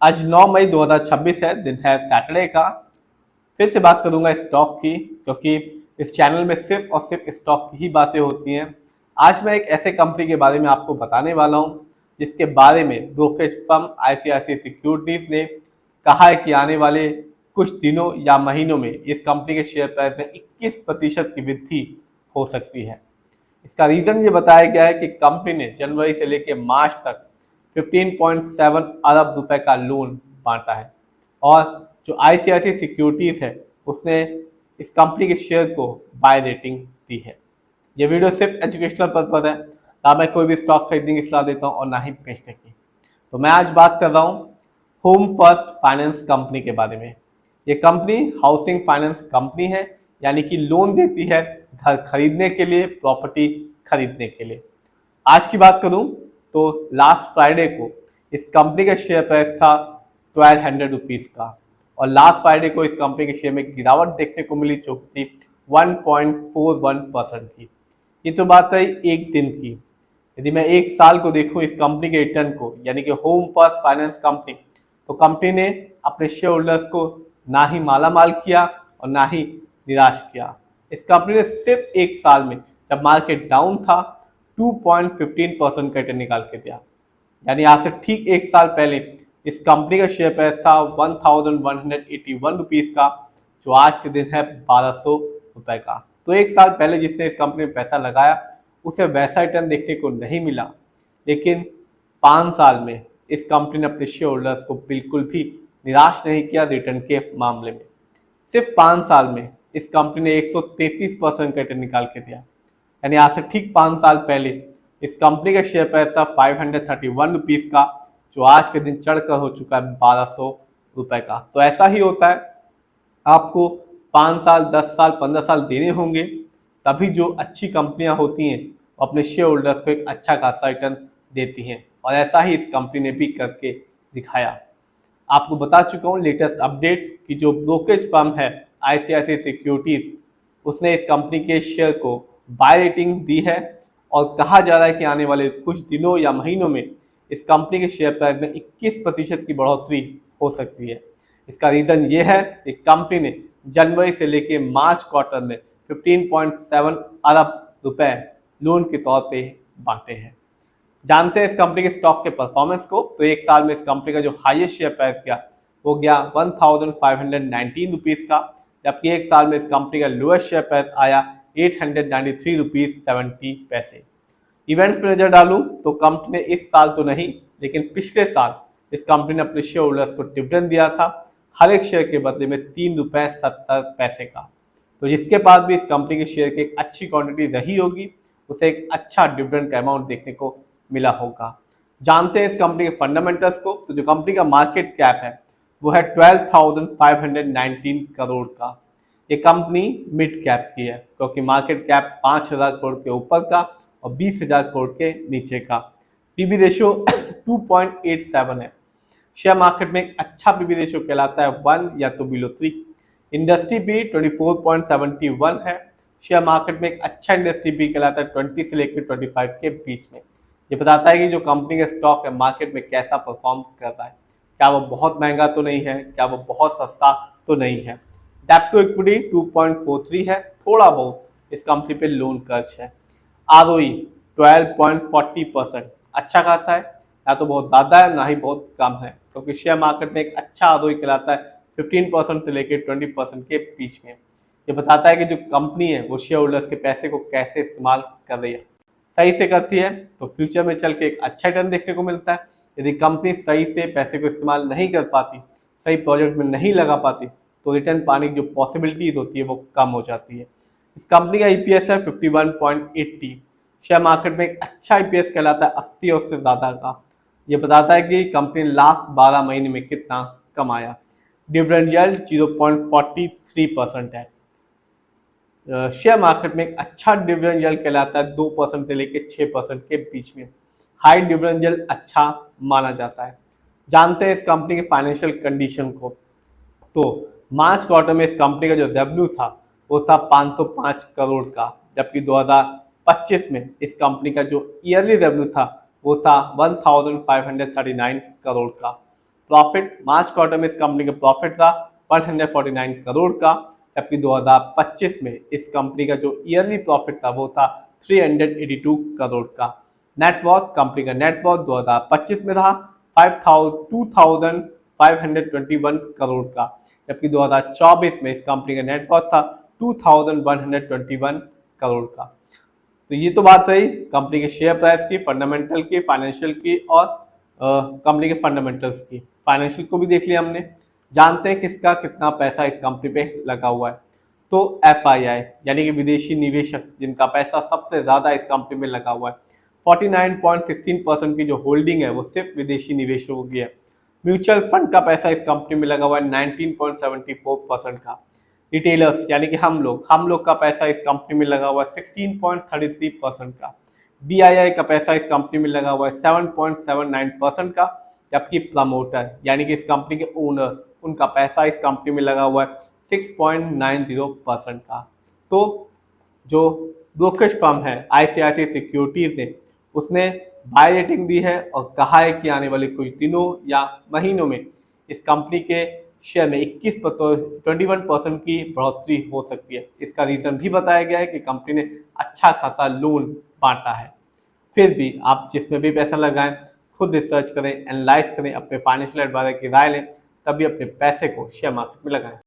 आज 9 मई 2026 है, दिन है सैटरडे का। फिर से बात करूंगा स्टॉक की, क्योंकि इस चैनल में सिर्फ और सिर्फ स्टॉक की ही बातें होती हैं। आज मैं एक ऐसे कंपनी के बारे में आपको बताने वाला हूं, जिसके बारे में ब्रोकरेज फर्म आईसीआईसीआई सिक्योरिटीज ने कहा है कि आने वाले कुछ दिनों या महीनों में इस कंपनी के शेयर प्राइस में 21% की वृद्धि हो सकती है। इसका रीजन ये बताया गया है कि कंपनी ने जनवरी से लेकर मार्च तक 15.7 अरब रुपए का लोन बांटा है, और जो आईसीआईसीआई सिक्योरिटीज है उसने इस कंपनी के शेयर को बाय रेटिंग दी है। ये वीडियो सिर्फ एजुकेशनल पर्पज है, ना मैं कोई भी स्टॉक खरीदने की सलाह देता हूँ और ना ही बेचने की। तो मैं आज बात कर रहा हूँ होम फर्स्ट फाइनेंस कंपनी के बारे में। ये कंपनी हाउसिंग फाइनेंस कंपनी है, यानी कि लोन देती है घर खरीदने के लिए, प्रॉपर्टी खरीदने के लिए। आज की बात करूं तो लास्ट फ्राइडे को इस कंपनी का शेयर प्राइस था 1200 रुपीज का, और लास्ट फ्राइडे को इस कंपनी के शेयर में गिरावट देखने को मिली, जो कि 1.41% की। ये तो बात रही एक दिन की। यदि मैं एक साल को देखूं इस कंपनी के रिटर्न को, यानी कि होम फर्स्ट फाइनेंस कंपनी, तो कंपनी ने अपने शेयर होल्डर्स को ना ही माला माल किया और ना ही निराश किया। इस कंपनी ने सिर्फ एक साल में, जब मार्केट डाउन था, 2.15% का रिटर्न निकाल के दिया। यानी आज से ठीक एक साल पहले इस कंपनी का शेयर प्राइस था 1181 रुपीज का, जो आज के दिन है 1200 रुपए का। तो एक साल पहले जिसने इस कंपनी में पैसा लगाया उसे वैसा रिटर्न देखने को नहीं मिला, लेकिन 5 साल में इस कंपनी ने अपने शेयर होल्डर्स को बिल्कुल भी निराश नहीं किया रिटर्न के मामले में। सिर्फ 5 साल में इस कंपनी ने 133% का रिटर्न निकाल के दिया। यानी आज से ठीक 5 साल पहले इस कंपनी का शेयर प्राइस था 531 रुपीज का, जो आज के दिन चढ़कर हो चुका है 1200 रुपए का। तो ऐसा ही होता है, आपको 5 साल, 10 साल, 15 साल देने होंगे, तभी जो अच्छी कंपनियां होती हैं वो अपने शेयर होल्डर्स को एक अच्छा खासा रिटर्न देती हैं, और ऐसा ही इस कंपनी ने भी करके दिखाया। आपको बता चुका हूँ लेटेस्ट अपडेट कि जो ब्रोकरेज फर्म है आईसीआईसीआई सिक्योरिटीज, उसने इस कंपनी के शेयर को बाय रेटिंग दी है, और कहा जा रहा है कि आने वाले कुछ दिनों या महीनों में इस कंपनी के शेयर प्राइस में 21% की बढ़ोतरी हो सकती है। इसका रीजन ये है कि कंपनी ने जनवरी से लेकर मार्च क्वार्टर में 15.7 अरब रुपए लोन के तौर पे बांटे हैं। जानते हैं इस कंपनी के स्टॉक के परफॉर्मेंस को। तो एक साल में इस कंपनी का जो हाईएस्ट शेयर प्राइस गया वो गया 1519 रुपीज का, जबकि एक साल में इस कंपनी का लोएस्ट शेयर प्राइस आया 893 रुपीज 70 पैसे। इवेंट्स में नजर डालूं तो कंपनी ने इस साल तो नहीं, लेकिन पिछले साल इस कंपनी ने अपने शेयर होल्डर्स को डिविडेंड दिया था, हर एक शेयर के बदले में 3.70 रुपए का। तो जिसके पास भी इस कंपनी के शेयर की एक अच्छी क्वांटिटी रही होगी, उसे एक अच्छा डिविडेंड का अमाउंट देखने को मिला होगा। जानते हैं इस कंपनी के फंडामेंटल्स को। तो जो कंपनी का मार्केट कैप है वो है 12,519 करोड़ का। ये कंपनी मिड कैप की है, क्योंकि मार्केट कैप 5,000 करोड़ के ऊपर का और 20,000 करोड़ के नीचे का। पीबी रेशियो 2.87 है। शेयर मार्केट में एक अच्छा पीबी रेशियो कहलाता है 1 या तो बिलो 3। इंडस्ट्री भी 24.71 है। शेयर मार्केट में एक अच्छा इंडस्ट्री भी कहलाता है 20 से लेकर 25 के बीच में। ये बताता है कि जो कंपनी का स्टॉक है मार्केट में कैसा परफॉर्म कर रहा है, क्या वो बहुत महंगा तो नहीं है, क्या वो बहुत सस्ता तो नहीं है। डेप्ट टू इक्विटी 2.43 है, थोड़ा बहुत इस कंपनी पे लोन कर्ज है। आरओई 12.40%, अच्छा खासा है, ना तो बहुत ज़्यादा है ना ही बहुत कम है, क्योंकि शेयर मार्केट में एक अच्छा आरओई कहलाता है 15% से लेकर 20% के बीच में। ये बताता है कि जो कंपनी है वो शेयर होल्डर्स के पैसे को कैसे इस्तेमाल कर रही है। सही से करती है तो फ्यूचर में चल के एक अच्छा रिटर्न देखने को मिलता है। यदि कंपनी सही से पैसे को इस्तेमाल नहीं कर पाती, सही प्रोजेक्ट में नहीं लगा पाती, तो रिटर्न पाने की जो पॉसिबिलिटीज होती है वो कम हो जाती है। इस कंपनी का ईपीएस है 51.80। शेयर मार्केट में एक अच्छा ईपीएस कहलाता है 80 और उससे ज़्यादा का। ये बताता है कि कंपनी ने लास्ट 12 महीने में कितना कमाया। डिविडेंड यील्ड 0.43% है। शेयर मार्केट में एक अच्छा डिविडेंड यील्ड कहलाता है 2% से लेकर 6% के बीच में। हाई डिविडेंड यील्ड अच्छा माना जाता है। जानते हैं इस कंपनी के फाइनेंशियल कंडीशन को। तो मार्च क्वार्टर में इस कंपनी का जो रेवेन्यू था वो था 505 करोड़ का, जबकि 2025 में इस कंपनी का जो ईयरली रेवेन्यू था वो था 1539 करोड़ का। प्रॉफिट मार्च क्वार्टर में इस कंपनी का प्रॉफिट था 149 करोड़ का, जबकि 2025 में इस कंपनी का जो ईयरली प्रॉफिट था वो था 382 करोड़ का। नेटवर्थ, कंपनी का नेटवर्थ 2025 में था 2521 करोड़ का, जबकि 2024 में इस कंपनी का नेटवर्थ था 2121 करोड़ का। तो ये तो बात रही कंपनी के शेयर प्राइस की, फंडामेंटल की, फाइनेंशियल की और कंपनी के फंडामेंटल्स की। फाइनेंशियल को भी देख लिया हमने, जानते हैं किसका कितना पैसा इस कंपनी पे लगा हुआ है। तो FII यानी कि विदेशी निवेशक जिनका पैसा सबसे ज्यादा इस कंपनी में लगा हुआ है, 49.16% की जो होल्डिंग है वो सिर्फ विदेशी निवेशकों की है। म्यूचुअल फंड का पैसा इस कंपनी में लगा हुआ है 19.74% का। रिटेलर्स यानी कि हम लोग का पैसा इस कंपनी में लगा हुआ है 16.33% का। BII का पैसा इस कंपनी में लगा हुआ है 7.79% का, जबकि प्रमोटर यानी कि इस कंपनी के ओनर्स उनका पैसा इस कंपनी में लगा हुआ है 6.90% का। तो जो ब्रोकरेज फर्म है ICICI सिक्योरिटीज ने, उसने बाय रेटिंग दी है और कहा है कि आने वाले कुछ दिनों या महीनों में इस कंपनी के शेयर में 21% की बढ़ोतरी हो सकती है। इसका रीजन भी बताया गया है कि कंपनी ने अच्छा खासा लोन बांटा है। फिर भी आप जिसमें भी पैसा लगाएं, खुद रिसर्च करें, एनालाइज करें, अपने फाइनेंशियल एडवाइजर की राय लें, तभी अपने पैसे को शेयर मार्केट में लगाएं।